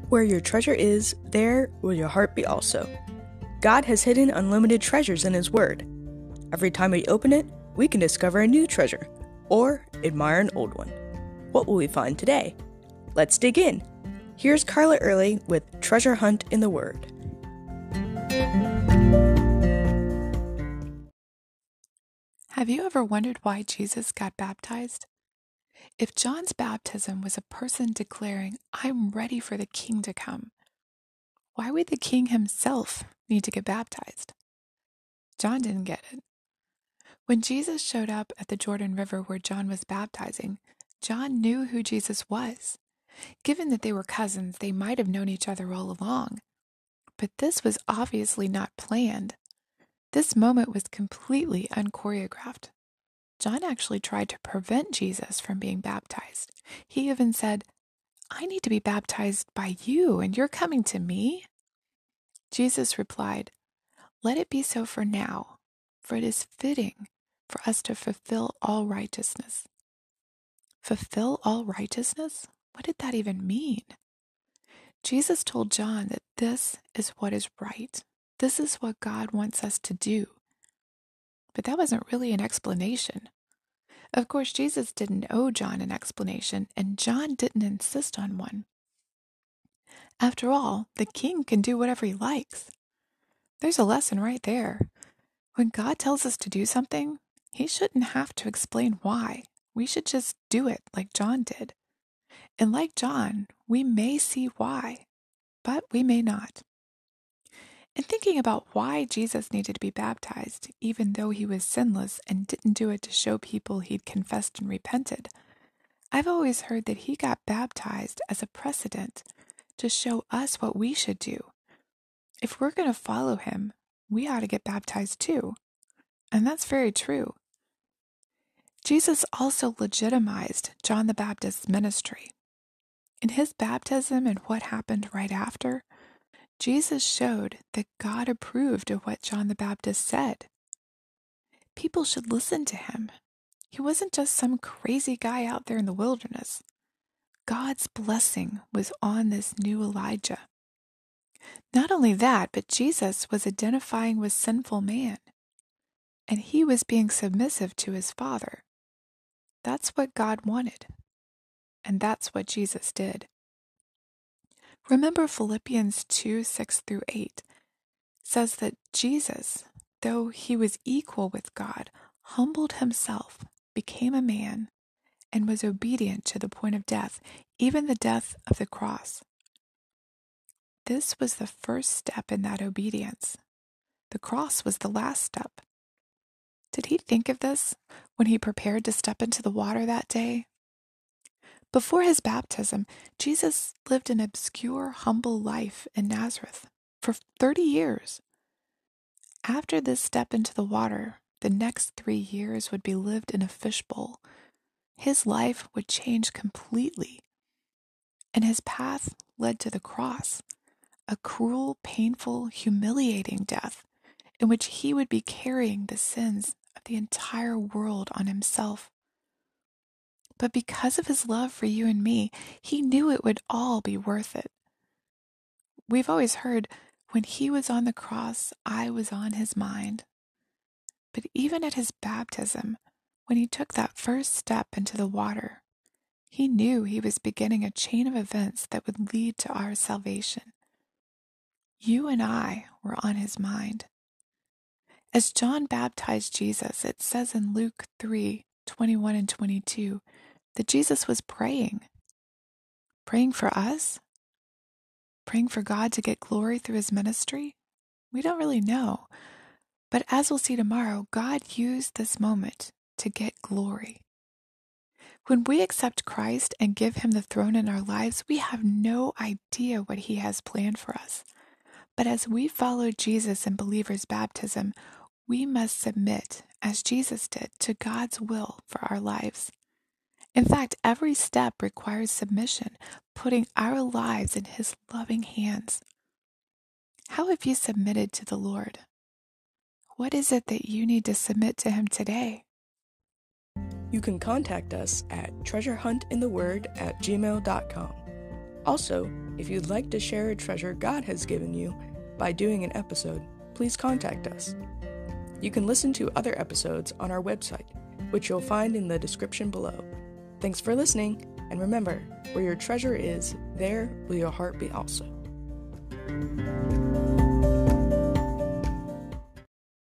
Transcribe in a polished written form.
Where your treasure is, there will your heart be also. God has hidden unlimited treasures in His Word. Every time we open it, we can discover a new treasure, or admire an old one. What will we find today? Let's dig in. Here's Carla Early with Treasure Hunt in the Word. Have you ever wondered why Jesus got baptized? If John's baptism was a person declaring, "I'm ready for the King to come," why would the King himself need to get baptized? John didn't get it. When Jesus showed up at the Jordan River where John was baptizing, John knew who Jesus was. Given that they were cousins, they might have known each other all along. But this was obviously not planned. This moment was completely unchoreographed. John actually tried to prevent Jesus from being baptized. He even said, "I need to be baptized by you, and you're coming to me?" Jesus replied, "Let it be so for now, for it is fitting for us to fulfill all righteousness." Fulfill all righteousness? What did that even mean? Jesus told John that this is what is right. This is what God wants us to do. But that wasn't really an explanation. Of course, Jesus didn't owe John an explanation, and John didn't insist on one. After all, the King can do whatever he likes. There's a lesson right there. When God tells us to do something, He shouldn't have to explain why. We should just do it like John did. And like John, we may see why, but we may not. In thinking about why Jesus needed to be baptized, even though He was sinless and didn't do it to show people He'd confessed and repented, I've always heard that He got baptized as a precedent to show us what we should do. If we're going to follow Him, we ought to get baptized too. And that's very true. Jesus also legitimized John the Baptist's ministry. In his baptism and what happened right after, Jesus showed that God approved of what John the Baptist said. People should listen to him. He wasn't just some crazy guy out there in the wilderness. God's blessing was on this new Elijah. Not only that, but Jesus was identifying with sinful man, and he was being submissive to his Father. That's what God wanted, and that's what Jesus did. Remember Philippians 2:6-8 says that Jesus, though he was equal with God, humbled himself, became a man, and was obedient to the point of death, even the death of the cross. This was the first step in that obedience. The cross was the last step. Did he think of this when he prepared to step into the water that day? Before his baptism, Jesus lived an obscure, humble life in Nazareth for 30 years. After this step into the water, the next 3 years would be lived in a fishbowl. His life would change completely, and his path led to the cross, a cruel, painful, humiliating death in which he would be carrying the sins of the entire world on himself. But because of his love for you and me, he knew it would all be worth it. We've always heard, when he was on the cross, I was on his mind. But even at his baptism, when he took that first step into the water, he knew he was beginning a chain of events that would lead to our salvation. You and I were on his mind. As John baptized Jesus, it says in Luke 3:21-22, that Jesus was praying. Praying for us? Praying for God to get glory through his ministry? We don't really know. But as we'll see tomorrow, God used this moment to get glory. When we accept Christ and give him the throne in our lives, we have no idea what he has planned for us. But as we follow Jesus in believers' baptism, we must submit, as Jesus did, to God's will for our lives. In fact, every step requires submission, putting our lives in his loving hands. How have you submitted to the Lord? What is it that you need to submit to him today? You can contact us at treasurehuntintheword@gmail.com. Also, if you'd like to share a treasure God has given you by doing an episode, please contact us. You can listen to other episodes on our website, which you'll find in the description below. Thanks for listening, and remember, where your treasure is, there will your heart be also.